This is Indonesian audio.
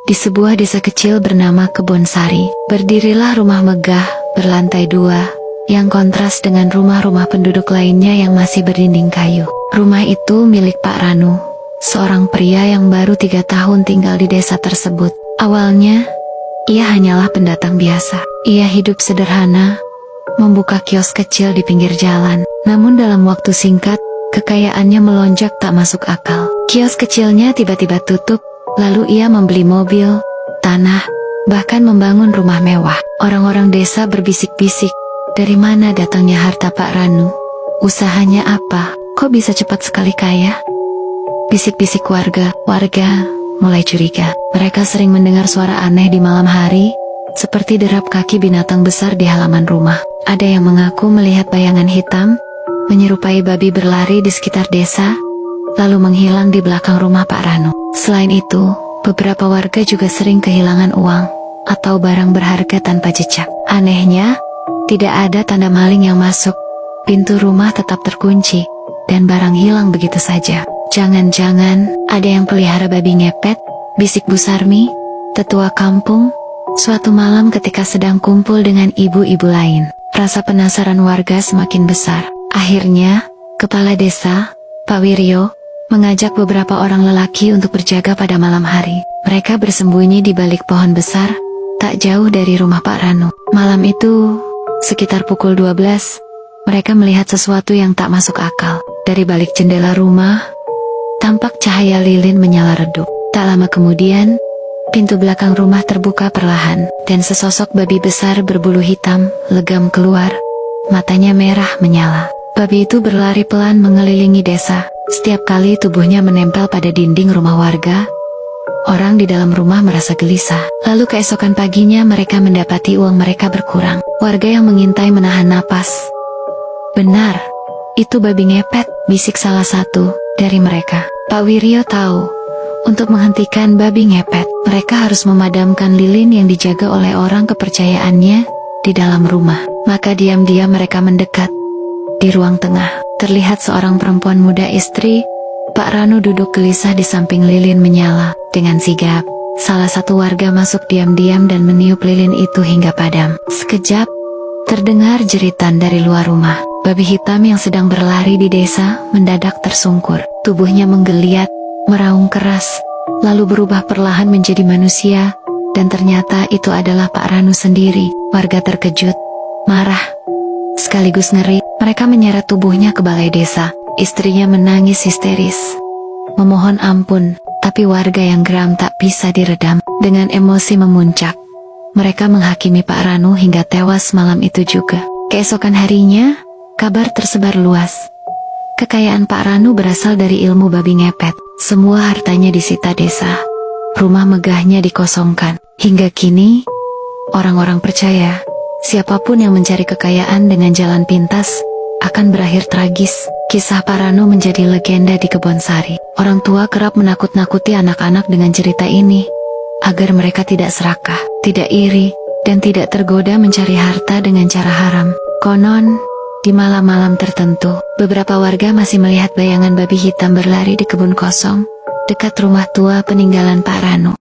Di sebuah desa kecil bernama Kebon Sari, berdirilah rumah megah berlantai 2 yang kontras dengan rumah-rumah penduduk lainnya yang masih berdinding kayu. Rumah itu milik Pak Ranu, seorang pria yang baru 3 tahun tinggal di desa tersebut. Awalnya, ia hanyalah pendatang biasa. Ia hidup sederhana, membuka kios kecil di pinggir jalan. Namun dalam waktu singkat, kekayaannya melonjak tak masuk akal. Kios kecilnya tiba-tiba tutup. Lalu ia membeli mobil, tanah, bahkan membangun rumah mewah. Orang-orang desa berbisik-bisik, dari mana datangnya harta Pak Ranu? Usahanya apa? Kok bisa cepat sekali kaya? Bisik-bisik warga mulai curiga. Mereka sering mendengar suara aneh di malam hari, seperti derap kaki binatang besar di halaman rumah. Ada yang mengaku melihat bayangan hitam, menyerupai babi berlari di sekitar desa, lalu menghilang di belakang rumah Pak Ranu. Selain itu, beberapa warga juga sering kehilangan uang atau barang berharga tanpa jejak. Anehnya, tidak ada tanda maling yang masuk. Pintu rumah tetap terkunci, dan barang hilang begitu saja. Jangan-jangan ada yang pelihara babi ngepet, bisik Bu Sarmi, tetua kampung, suatu malam ketika sedang kumpul dengan ibu-ibu lain. Rasa penasaran warga semakin besar. Akhirnya, kepala desa, Pak Wiryo, mengajak beberapa orang lelaki untuk berjaga pada malam hari. Mereka bersembunyi di balik pohon besar, tak jauh dari rumah Pak Ranu. Malam itu, sekitar pukul 12, mereka melihat sesuatu yang tak masuk akal. Dari balik jendela rumah, tampak cahaya lilin menyala redup. Tak lama kemudian, pintu belakang rumah terbuka perlahan, dan sesosok babi besar berbulu hitam legam keluar, matanya merah menyala. Babi itu berlari pelan mengelilingi desa. Setiap kali tubuhnya menempel pada dinding rumah warga, orang di dalam rumah merasa gelisah. Lalu keesokan paginya mereka mendapati uang mereka berkurang. Warga yang mengintai menahan napas. Benar, itu babi ngepet, bisik salah satu dari mereka. Pak Wiryo tahu, untuk menghentikan babi ngepet, mereka harus memadamkan lilin yang dijaga oleh orang kepercayaannya di dalam rumah. Maka diam-diam mereka mendekat. Di ruang tengah, terlihat seorang perempuan muda istri Pak Ranu duduk gelisah di samping lilin menyala. Dengan sigap, salah satu warga masuk diam-diam dan meniup lilin itu hingga padam. Sekejap, terdengar jeritan dari luar rumah. Babi hitam yang sedang berlari di desa mendadak tersungkur. Tubuhnya menggeliat, meraung keras, lalu berubah perlahan menjadi manusia, dan ternyata itu adalah Pak Ranu sendiri. Warga terkejut, marah, sekaligus ngeri. Mereka menyeret tubuhnya ke balai desa. Istrinya menangis histeris, memohon ampun, tapi warga yang geram tak bisa diredam. Dengan emosi memuncak, mereka menghakimi Pak Ranu hingga tewas malam itu juga. Keesokan harinya, kabar tersebar luas. Kekayaan Pak Ranu berasal dari ilmu babi ngepet. Semua hartanya disita desa. Rumah megahnya dikosongkan. Hingga kini, orang-orang percaya, siapapun yang mencari kekayaan dengan jalan pintas akan berakhir tragis. Kisah Pak Ranu menjadi legenda di Kebon Sari. Orang tua kerap menakut-nakuti anak-anak dengan cerita ini, agar mereka tidak serakah, tidak iri, dan tidak tergoda mencari harta dengan cara haram. Konon, di malam-malam tertentu, beberapa warga masih melihat bayangan babi hitam berlari di kebun kosong, dekat rumah tua peninggalan Pak Ranu.